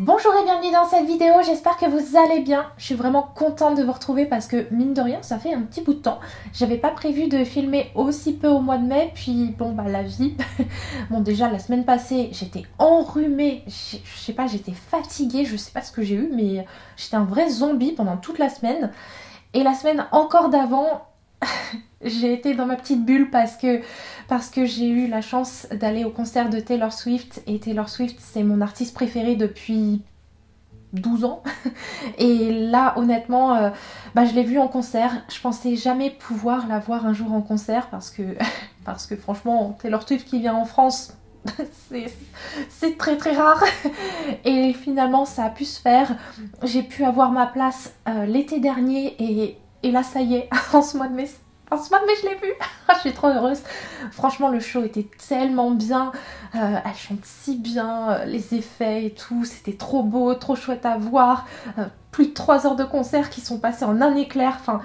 Bonjour et bienvenue dans cette vidéo, j'espère que vous allez bien. Je suis vraiment contente de vous retrouver parce que mine de rien ça fait un petit bout de temps. J'avais pas prévu de filmer aussi peu au mois de mai, puis bon bah la vie. Bon déjà la semaine passée j'étais enrhumée, je sais pas, j'étais fatiguée, je sais pas ce que j'ai eu mais j'étais un vrai zombie pendant toute la semaine. Et la semaine encore d'avant, j'ai été dans ma petite bulle parce que j'ai eu la chance d'aller au concert de Taylor Swift. Et Taylor Swift, c'est mon artiste préféré depuis 12 ans. Et là, honnêtement, je l'ai vue en concert. Je pensais jamais pouvoir la voir un jour en concert parce que franchement, Taylor Swift qui vient en France, c'est très très rare. Et finalement, ça a pu se faire. J'ai pu avoir ma place l'été dernier et là, ça y est, en ce mois de mai, je l'ai vue. Je suis trop heureuse. Franchement, le show était tellement bien. Elle chante si bien, les effets et tout. C'était trop beau, trop chouette à voir. Plus de 3 heures de concert qui sont passées en un éclair. Enfin,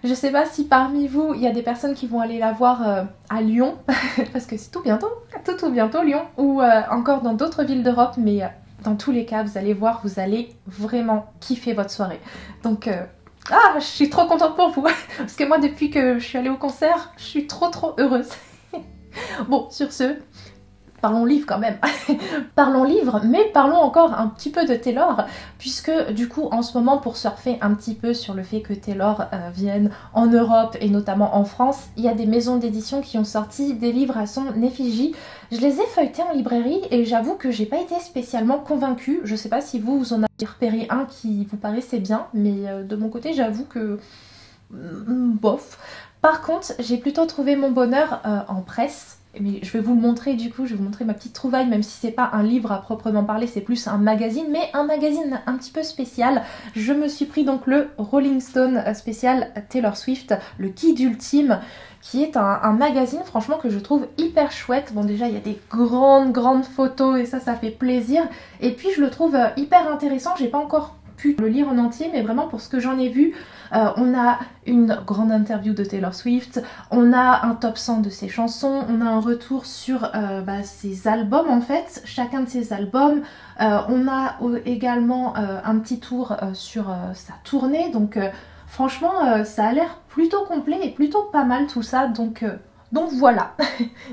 je sais pas si parmi vous, il y a des personnes qui vont aller la voir à Lyon. Parce que c'est tout bientôt Lyon. Ou encore dans d'autres villes d'Europe. Mais dans tous les cas, vous allez voir, vous allez vraiment kiffer votre soirée. Donc... je suis trop contente pour vous, parce que moi depuis que je suis allée au concert, je suis trop heureuse. Bon, sur ce, parlons livre quand même. Parlons livre, mais parlons encore un petit peu de Taylor, puisque du coup en ce moment, pour surfer un petit peu sur le fait que Taylor vienne en Europe et notamment en France, il y a des maisons d'édition qui ont sorti des livres à son effigie. Je les ai feuilletés en librairie et j'avoue que j'ai pas été spécialement convaincue. Je sais pas si vous en avez repéré un qui vous paraissait bien, mais de mon côté j'avoue que... bof. Par contre, j'ai plutôt trouvé mon bonheur en presse. Mais je vais vous le montrer du coup, je vais vous montrer ma petite trouvaille, même si c'est pas un livre à proprement parler, c'est plus un magazine, mais un magazine un petit peu spécial. Je me suis pris donc le Rolling Stone spécial Taylor Swift, le guide ultime, qui est un magazine franchement que je trouve hyper chouette. Bon déjà il y a des grandes photos et ça fait plaisir, et puis je le trouve hyper intéressant. J'ai pas encore pu le lire en entier, mais vraiment pour ce que j'en ai vu, on a une grande interview de Taylor Swift, on a un top 100 de ses chansons, on a un retour sur ses albums en fait, chacun de ses albums, on a également un petit tour sur sa tournée, donc franchement ça a l'air plutôt complet et plutôt pas mal tout ça, donc voilà.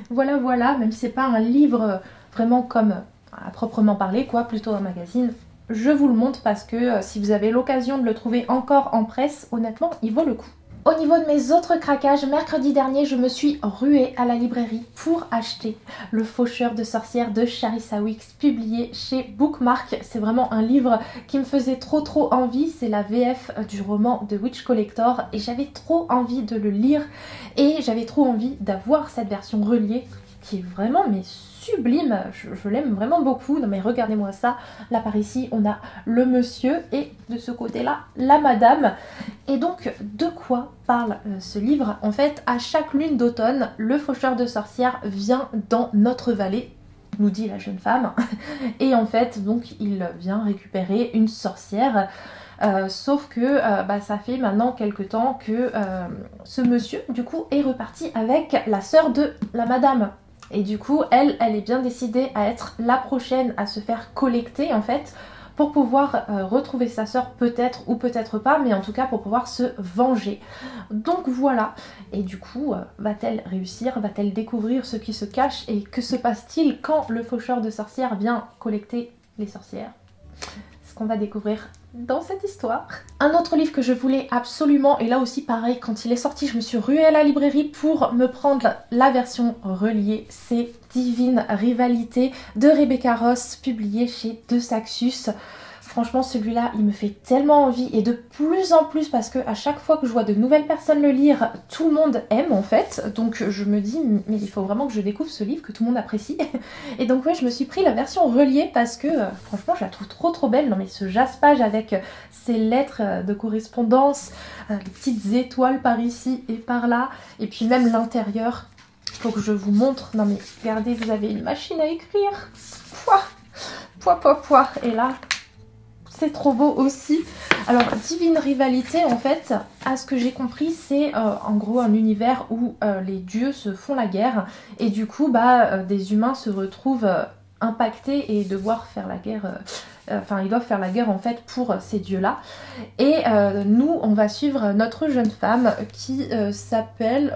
voilà, même si c'est pas un livre vraiment comme à proprement parler quoi, plutôt un magazine. Je vous le montre parce que si vous avez l'occasion de le trouver encore en presse, honnêtement, il vaut le coup. Au niveau de mes autres craquages, mercredi dernier, je me suis ruée à la librairie pour acheter Le Faucheur de sorcières de Charissa Weeks, publié chez Bookmark. C'est vraiment un livre qui me faisait trop envie. C'est la VF du roman de Witch Collector et j'avais trop envie de le lire et j'avais trop envie d'avoir cette version reliée qui est vraiment sublime, je l'aime vraiment beaucoup. Non mais regardez-moi ça, là par ici on a le monsieur et de ce côté là la madame. Et donc de quoi parle ce livre? En fait, à chaque lune d'automne, le faucheur de sorcières vient dans notre vallée, nous dit la jeune femme, et en fait donc il vient récupérer une sorcière. Sauf que ça fait maintenant quelque temps que ce monsieur du coup est reparti avec la sœur de la madame. Et du coup, elle est bien décidée à être la prochaine à se faire collecter en fait, pour pouvoir retrouver sa sœur peut-être ou peut-être pas, mais en tout cas pour pouvoir se venger. Donc voilà, et du coup, va-t-elle réussir? Va-t-elle découvrir ce qui se cache? Et que se passe-t-il quand le faucheur de sorcières vient collecter les sorcières? C'est ce qu'on va découvrir dans cette histoire. Un autre livre que je voulais absolument, et là aussi pareil, quand il est sorti je me suis ruée à la librairie pour me prendre la version reliée, c'est Divine Rivalité de Rebecca Ross, publié chez De Saxus. Franchement celui-là il me fait tellement envie, et de plus en plus, parce que à chaque fois que je vois de nouvelles personnes le lire, tout le monde aime en fait, donc je me dis mais il faut vraiment que je découvre ce livre que tout le monde apprécie. Et donc ouais, je me suis pris la version reliée parce que franchement je la trouve trop belle. Non mais ce jaspage avec ces lettres de correspondance, les petites étoiles par ici et par là, et puis même l'intérieur, faut que je vous montre. Non mais regardez, vous avez une machine à écrire, pouah, et là c'est trop beau aussi. Alors Divine Rivalité en fait, à ce que j'ai compris, c'est en gros un univers où les dieux se font la guerre et du coup des humains se retrouvent impactés et devoir faire la guerre, enfin ils doivent faire la guerre en fait pour ces dieux-là. Et nous on va suivre notre jeune femme qui s'appelle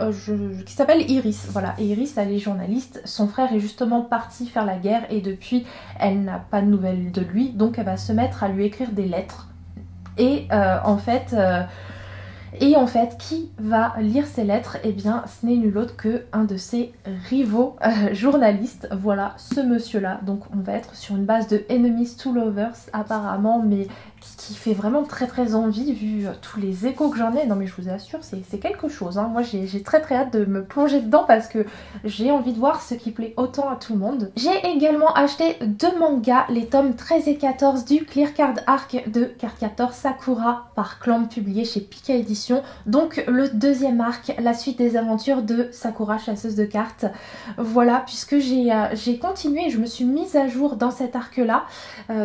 Iris. Voilà, et Iris elle est journaliste, son frère est justement parti faire la guerre et depuis elle n'a pas de nouvelles de lui, donc elle va se mettre à lui écrire des lettres. Et en fait, qui va lire ces lettres? Eh bien, ce n'est nul autre que un de ses rivaux journalistes. Voilà, ce monsieur-là. Donc, on va être sur une base de Enemies to Lovers, apparemment, mais qui fait vraiment très très envie, vu tous les échos que j'en ai. Non, mais je vous assure, c'est quelque chose. Hein. Moi, j'ai très très hâte de me plonger dedans parce que j'ai envie de voir ce qui plaît autant à tout le monde. J'ai également acheté 2 mangas, les tomes 13 et 14 du Clear Card Arc de Cardcaptor Sakura par Clamp, publié chez Pika Édition. Donc le 2e arc, la suite des aventures de Sakura, chasseuse de cartes. Voilà, puisque j'ai continué, je me suis mise à jour dans cet arc-là,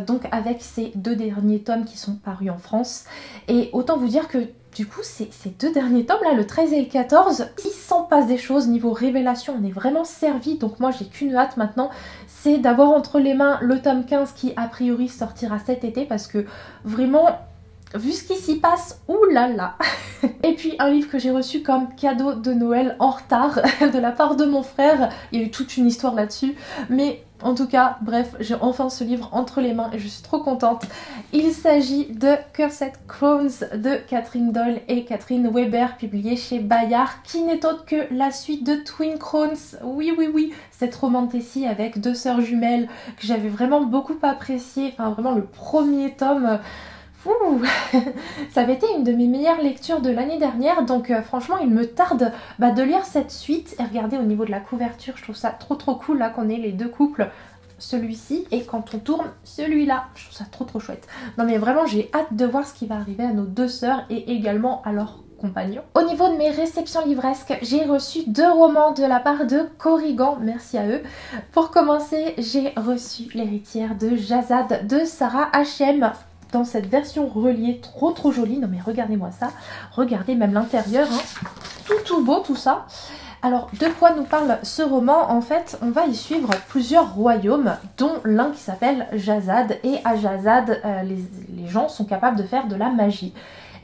donc avec ces 2 derniers tomes qui sont parus en France. Et autant vous dire que du coup, ces 2 derniers tomes là, le 13 et le 14, il s'en passe des choses niveau révélation, on est vraiment servi. Donc moi, j'ai qu'une hâte maintenant, c'est d'avoir entre les mains le tome 15 qui a priori sortira cet été parce que vraiment, vu ce qui s'y passe, oulala. Et puis un livre que j'ai reçu comme cadeau de Noël en retard de la part de mon frère. Il y a eu toute une histoire là-dessus, mais en tout cas, bref, j'ai enfin ce livre entre les mains et je suis trop contente. Il s'agit de Cursed Crowns de Catherine Doyle et Catherine Weber, publié chez Bayard, qui n'est autre que la suite de Twin Crowns. Oui, oui, oui, cette romantécie avec 2 sœurs jumelles que j'avais vraiment beaucoup appréciée. Enfin, vraiment le premier tome. Ça avait été une de mes meilleures lectures de l'année dernière, donc franchement il me tarde de lire cette suite. Et regardez au niveau de la couverture, je trouve ça trop cool là qu'on ait les 2 couples, celui-ci et quand on tourne celui-là, je trouve ça trop chouette. Non mais vraiment j'ai hâte de voir ce qui va arriver à nos 2 sœurs et également à leurs compagnons. Au niveau de mes réceptions livresques, j'ai reçu 2 romans de la part de Corrigan, merci à eux. Pour commencer, j'ai reçu L'héritière de Jazad de Sarah H.M. dans cette version reliée trop jolie. Non mais regardez-moi ça, regardez même l'intérieur, hein. Tout beau tout ça. Alors de quoi nous parle ce roman? En fait on va y suivre plusieurs royaumes, dont l'un qui s'appelle Jazad, et à Jazad les gens sont capables de faire de la magie.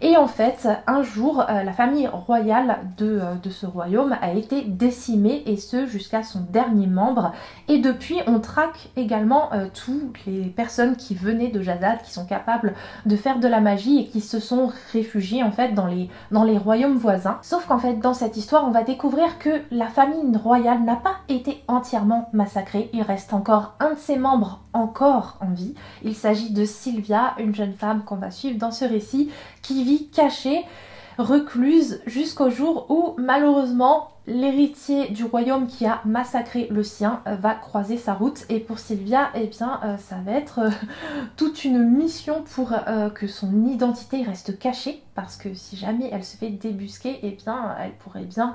Et en fait, un jour, la famille royale de ce royaume a été décimée, et ce jusqu'à son dernier membre. Et depuis, on traque également toutes les personnes qui venaient de Jazad, qui sont capables de faire de la magie et qui se sont réfugiées en fait dans les royaumes voisins. Sauf qu'en fait, dans cette histoire, on va découvrir que la famille royale n'a pas été entièrement massacrée. Il reste encore un de ses membres encore en vie. Il s'agit de Sylvia, une jeune femme qu'on va suivre dans ce récit, qui vit cachée, recluse, jusqu'au jour où malheureusement l'héritier du royaume qui a massacré le sien va croiser sa route. Et pour Sylvia, eh bien ça va être toute une mission pour que son identité reste cachée, parce que si jamais elle se fait débusquer, eh bien elle pourrait bien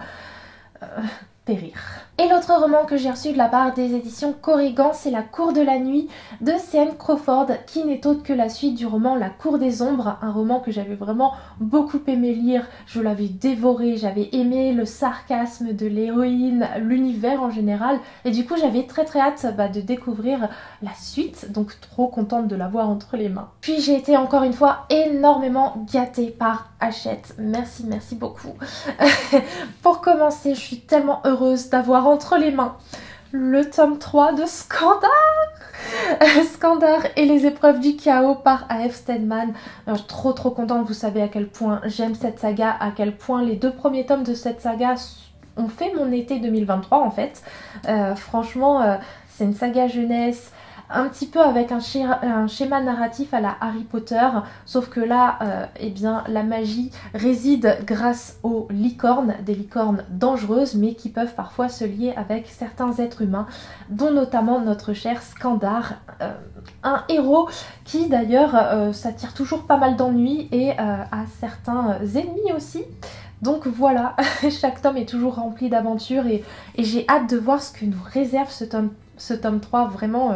périr. Et l'autre roman que j'ai reçu de la part des éditions Corrigan, c'est La Cour de la Nuit de C.N. Crawford, qui n'est autre que la suite du roman La Cour des Ombres, un roman que j'avais vraiment beaucoup aimé lire. Je l'avais dévoré, j'avais aimé le sarcasme de l'héroïne, l'univers en général, et du coup j'avais très hâte de découvrir la suite, donc trop contente de l'avoir entre les mains. Puis j'ai été encore une fois énormément gâtée par Hachette, merci beaucoup. Pour commencer, je suis tellement heureuse d'avoir entre les mains le tome 3 de Skandar. Skandar et les épreuves du chaos par A.F. Stedman. Alors, trop contente, vous savez à quel point j'aime cette saga, à quel point les 2 premiers tomes de cette saga ont fait mon été 2023 en fait. Franchement, c'est une saga jeunesse, un petit peu avec un schéma narratif à la Harry Potter, sauf que là, eh bien, la magie réside grâce aux licornes, des licornes dangereuses, mais qui peuvent parfois se lier avec certains êtres humains, dont notamment notre cher Skandar, un héros qui d'ailleurs s'attire toujours pas mal d'ennuis et a certains ennemis aussi. Donc voilà, chaque tome est toujours rempli d'aventures et j'ai hâte de voir ce que nous réserve ce tome 3, vraiment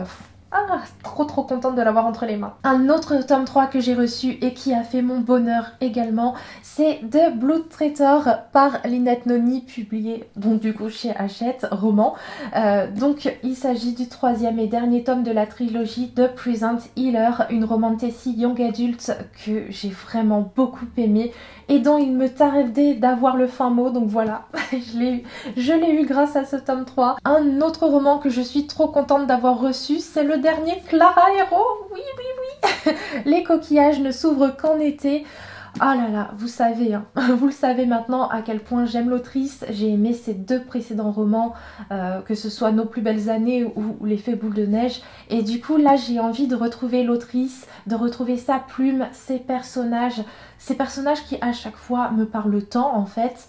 Trop contente de l'avoir entre les mains. Un autre tome 3 que j'ai reçu et qui a fait mon bonheur également, c'est The Blood Traitor par Lynette Noni, publié donc du coup chez Hachette, roman. Donc il s'agit du troisième et dernier tome de la trilogie de Present Healer, une romantasy young adult que j'ai vraiment beaucoup aimée et dont il me tardait d'avoir le fin mot, donc voilà, je l'ai eu grâce à ce tome 3. Un autre roman que je suis trop contente d'avoir reçu, c'est le dernier Clara Héros, oui. Les coquillages ne s'ouvrent qu'en été. Ah là là, vous savez, hein, vous le savez maintenant à quel point j'aime l'autrice. J'ai aimé ses deux précédents romans, que ce soit Nos plus belles années ou L'effet boule de neige. Et du coup là j'ai envie de retrouver l'autrice, de retrouver sa plume, ses personnages qui à chaque fois me parlent tant en fait.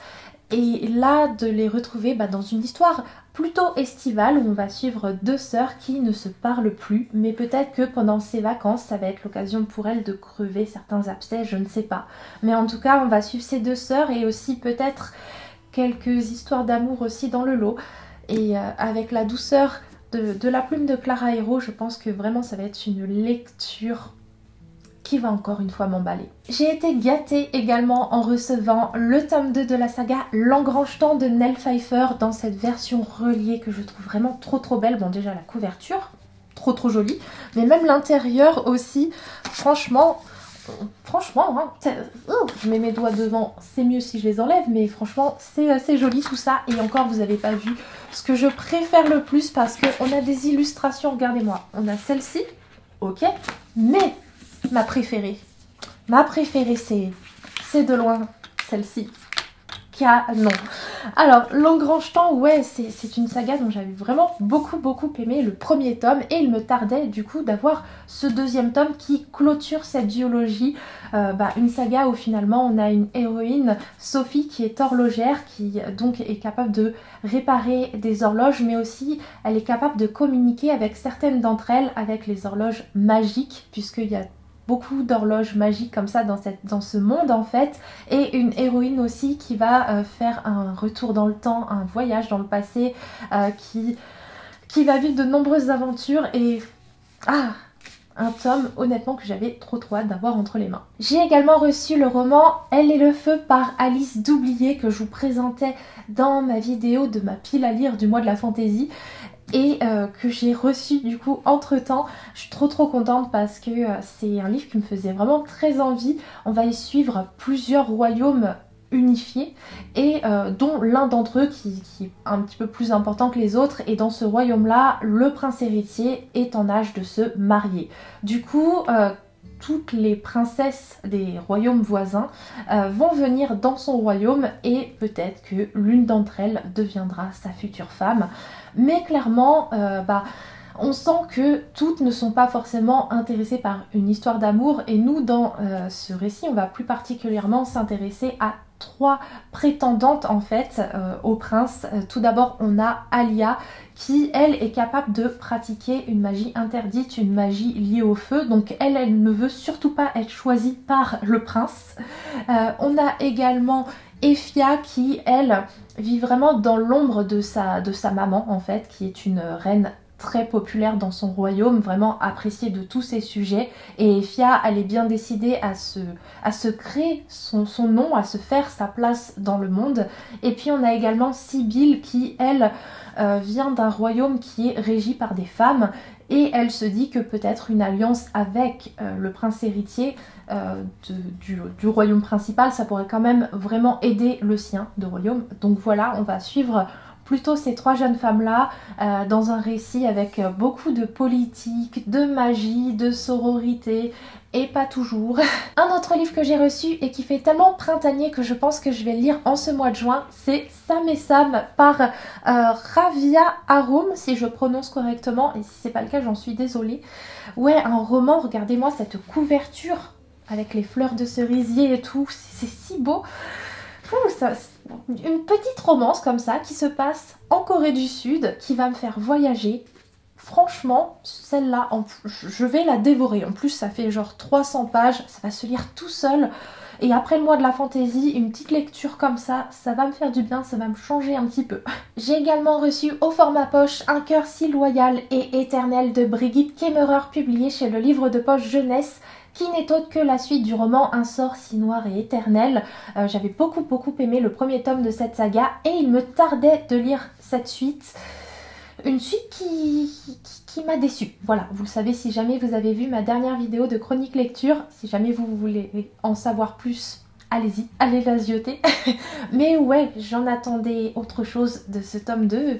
Et là, de les retrouver dans une histoire plutôt estivale où on va suivre deux sœurs qui ne se parlent plus. Mais peut-être que pendant ces vacances, ça va être l'occasion pour elles de crever certains abcès, je ne sais pas. Mais en tout cas, on va suivre ces deux sœurs et aussi peut-être quelques histoires d'amour aussi dans le lot. Et avec la douceur de la plume de Clara Héros, je pense que vraiment ça va être une lecture qui va encore une fois m'emballer. J'ai été gâtée également en recevant le tome 2 de la saga L'Engrange-Temps de Nell Pfeiffer dans cette version reliée que je trouve vraiment trop belle. Bon, déjà la couverture, trop jolie, mais même l'intérieur aussi, franchement hein, je mets mes doigts devant, c'est mieux si je les enlève, mais franchement c'est joli tout ça. Et encore, vous n'avez pas vu ce que je préfère le plus parce qu'on a des illustrations, regardez-moi, on a celle-ci, ok, mais ma préférée c'est de loin celle-ci. Canon. Alors L'Engrange-Temps, ouais, c'est une saga dont j'avais vraiment beaucoup aimé le premier tome et il me tardait du coup d'avoir ce deuxième tome qui clôture cette duologie. Une saga où finalement on a une héroïne, Sophie, qui est horlogère, qui donc est capable de réparer des horloges, mais aussi elle est capable de communiquer avec certaines d'entre elles avec les horloges magiques, puisqu'il y a beaucoup d'horloges magiques comme ça dans ce monde en fait, et une héroïne aussi qui va faire un retour dans le temps, un voyage dans le passé, qui va vivre de nombreuses aventures et un tome honnêtement que j'avais trop hâte d'avoir entre les mains. J'ai également reçu le roman Elle et le feu par Alice Doublié que je vous présentais dans ma vidéo de ma pile à lire du mois de la fantaisie. Et que j'ai reçu du coup entre temps. Je suis trop contente parce que c'est un livre qui me faisait vraiment très envie. On va y suivre plusieurs royaumes unifiés et dont l'un d'entre eux qui est un petit peu plus important que les autres, et dans ce royaume là le prince héritier est en âge de se marier. Du coup toutes les princesses des royaumes voisins vont venir dans son royaume et peut-être que l'une d'entre elles deviendra sa future femme. Mais clairement, on sent que toutes ne sont pas forcément intéressées par une histoire d'amour. Et nous, dans ce récit, on va plus particulièrement s'intéresser à trois prétendantes en fait au prince. Tout d'abord, on a Alia qui, elle, est capable de pratiquer une magie interdite, une magie liée au feu. Donc elle ne veut surtout pas être choisie par le prince. On a également Effia qui, elle, vit vraiment dans l'ombre de sa maman en fait, qui est une reine très populaire dans son royaume, vraiment appréciée de tous ses sujets. Et Effia, elle est bien décidée à se créer son nom, à se faire sa place dans le monde. Et puis on a également Sibylle qui, elle, vient d'un royaume qui est régi par des femmes. Et elle se dit que peut-être une alliance avec le prince héritier du royaume principal, ça pourrait quand même vraiment aider le sien de royaume. Donc voilà, on va suivre plutôt ces trois jeunes femmes-là dans un récit avec beaucoup de politique, de magie, de sororité, et pas toujours. Un autre livre que j'ai reçu et qui fait tellement printanier que je pense que je vais le lire en ce mois de juin, c'est Sam et Sam par Ravia Arum, si je prononce correctement, et si c'est pas le cas, j'en suis désolée. Ouais, un roman, regardez-moi cette couverture avec les fleurs de cerisier et tout, c'est si beau. Une petite romance comme ça qui se passe en Corée du Sud, qui va me faire voyager. Franchement, celle-là, je vais la dévorer. En plus, ça fait genre 300 pages, ça va se lire tout seul. Et après le mois de la fantaisie, une petite lecture comme ça va me faire du bien, ça va me changer un petit peu. J'ai également reçu au format poche Un cœur si loyal et éternel de Brigitte Kemmerer, publié chez le livre de poche jeunesse, qui n'est autre que la suite du roman Un sort si noir et éternel. J'avais beaucoup aimé le premier tome de cette saga et il me tardait de lire cette suite. Une suite qui m'a déçue. Voilà, vous le savez si jamais vous avez vu ma dernière vidéo de chronique lecture. Si jamais vous voulez en savoir plus, allez-y, allez la zioter. Mais ouais, j'en attendais autre chose de ce tome 2.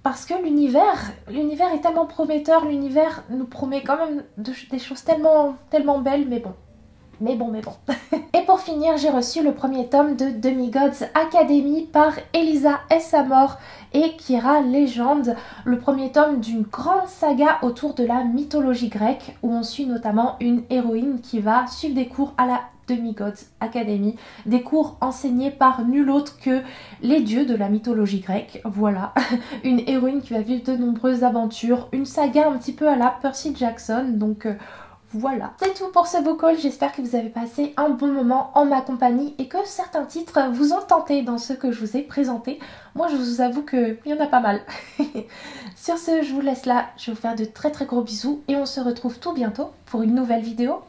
Parce que l'univers est tellement prometteur, l'univers nous promet quand même des choses tellement belles, mais bon. Et pour finir, j'ai reçu le premier tome de Demigods Academy par Elisa S. Amor et Kira Legend, le premier tome d'une grande saga autour de la mythologie grecque, où on suit notamment une héroïne qui va suivre des cours à la Demigods Academy, des cours enseignés par nul autre que les dieux de la mythologie grecque. Voilà, une héroïne qui va vivre de nombreuses aventures, une saga un petit peu à la Percy Jackson, donc voilà. C'est tout pour ce book haul, j'espère que vous avez passé un bon moment en ma compagnie et que certains titres vous ont tenté dans ceux que je vous ai présentés. Moi je vous avoue qu'il y en a pas mal. Sur ce, je vous laisse là, je vais vous faire de très gros bisous et on se retrouve tout bientôt pour une nouvelle vidéo.